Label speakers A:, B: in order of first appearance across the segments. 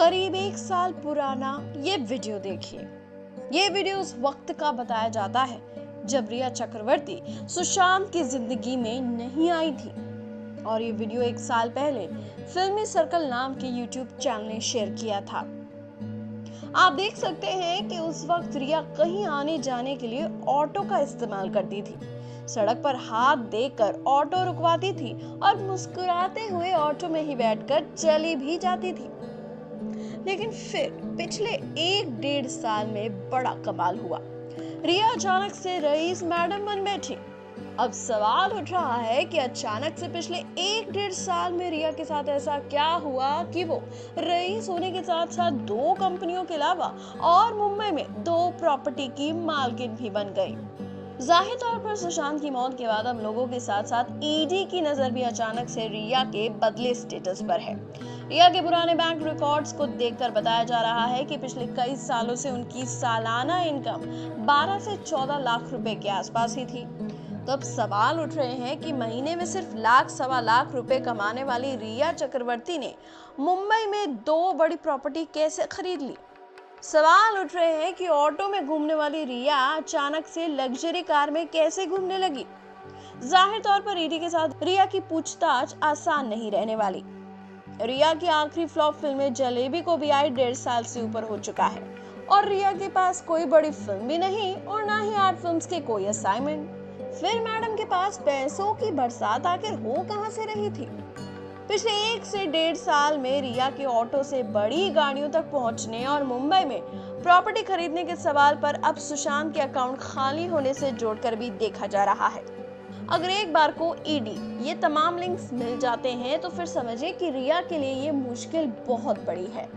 A: करीब 1 साल पुराना ये वीडियो देखिए। ये वीडियो उस वक्त का बताया जाता है जब रिया चक्रवर्ती सुशांत की जिंदगी में नहीं आई थी। और ये वीडियो 1 साल पहले फिल्मी सर्कल नाम के यूट्यूब चैनल ने शेयर किया था। आप देख सकते हैं कि उस वक्त रिया कहीं आने जाने के लिए ऑटो का इस्तेमाल करती थी। सड़क पर हाथ देकर ऑटो रुकवाती थी और मुस्कुराते हुए ऑटो में ही बैठकर चली भी जाती थी। लेकिन फिर पिछले 1-1.5 साल में बड़ा कमाल हुआ। रिया अचानक से रईस मैडम बन बैठी। अब सवाल उठ रहा है कि अचानक से पिछले 1-1.5 साल में रिया के साथ ऐसा क्या हुआ कि वो रईस होने के साथ साथ 2 कंपनियों के अलावा और मुंबई में 2 प्रॉपर्टी की मालकिन भी बन गई। जाहिर तौर पर सुशांत की मौत के बाद अब लोगों के साथ साथ ईडी की नजर भी अचानक से रिया के बदले स्टेटस पर है। रिया के पुराने बैंक रिकॉर्ड्स को देखकर बताया जा रहा है कि पिछले कई सालों से उनकी सालाना इनकम 12 से 14 लाख रुपए के आसपास ही थी। तो अब सवाल उठ रहे हैं कि महीने में सिर्फ लाख सवा लाख रुपए कमाने वाली रिया चक्रवर्ती ने मुंबई में 2 बड़ी प्रॉपर्टी कैसे खरीद ली। सवाल उठ रहे हैं कि ऑटो में घूमने वाली रिया अचानक से लग्जरी कार में कैसे घूमने लगी। जाहिर तौर पर ईडी के साथ रिया की पूछताछ आसान नहीं रहने वाली। रिया की आखिरी फ्लॉप फिल्म जलेबी को भी आए 1.5 साल से ऊपर हो चुका है और रिया के पास कोई बड़ी फिल्म भी नहीं और ना ही आर्ट फिल्म्स के कोई असाइनमेंट। फिर मैडम के पास पैसों की बरसात आखिर हो कहां से रही थी। पिछले 1 से 1.5 साल में रिया के ऑटो से बड़ी गाड़ियों तक पहुंचने और मुंबई में प्रॉपर्टी खरीदने के सवाल पर अब सुशांत के अकाउंट खाली होने से जोड़कर भी देखा जा रहा है। अगर एक बार को ईडी ये तमाम लिंक्स मिल जाते हैं तो फिर समझिए कि रिया के लिए ये मुश्किल बहुत बड़ी है।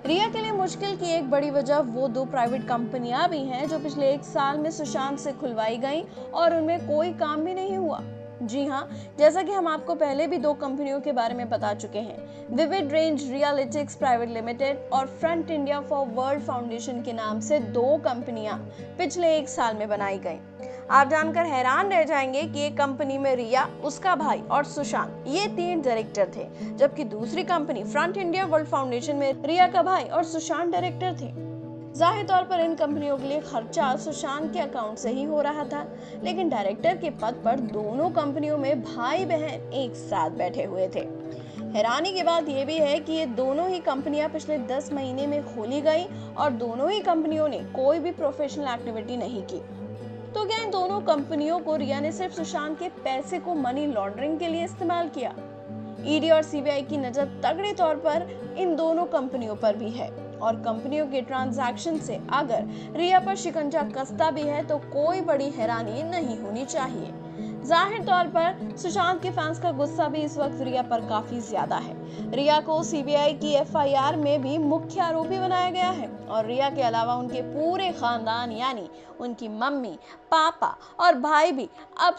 A: रिया के लिए मुश्किल की एक बड़ी वजह वो 2 प्राइवेट कंपनियां भी हैं जो पिछले 1 साल में सुशांत से खुलवाई गई और उनमें कोई काम भी नहीं हुआ। जी हाँ, जैसा कि हम आपको पहले भी 2 कंपनियों के बारे में बता चुके हैं। विविड रेंज रियलिटिक्स प्राइवेट लिमिटेड और front India for world foundation के नाम से 2 कंपनियां पिछले 1 साल में बनाई गई। आप जानकर हैरान रह जाएंगे कि एक कंपनी में रिया, उसका भाई और सुशांत ये 3 डायरेक्टर थे, जबकि दूसरी company front India world foundation में रिया का भाई और सुशांत डायरेक्टर थे। जाहिर तौर पर इन कंपनियों के लिए खर्चा सुशांत के अकाउंट से ही हो रहा था, लेकिन डायरेक्टर के पद पर दोनों कंपनियों में भाई बहन एक साथ बैठे हुए थे। हैरानी की बात यह भी है कि ये दोनों ही कंपनियां पिछले 10 महीने में खोली गई और दोनों ही कंपनियों ने कोई भी प्रोफेशनल एक्टिविटी नहीं की। तो क्या इन दोनों कंपनियों को रिया ने सिर्फ सुशांत के पैसे को मनी लॉन्ड्रिंग के लिए इस्तेमाल किया? ईडी और सीबीआई की नजर तगड़े तौर पर इन दोनों कंपनियों पर भी है और कंपनियों के ट्रांजैक्शन से अगर रिया पर शिकंजा कसता भी है तो कोई बड़ी हैरानी नहीं होनी चाहिए। जाहिर तौर पर सुशांत के फैंस का गुस्सा भी इस वक्त रिया पर काफी ज्यादा है। रिया को सीबीआई की एफआईआर में भी मुख्य आरोपी बनाया गया है और रिया के अलावा उनके पूरे खानदान यानी उनकी मम्मी, पापा और भाई भी अब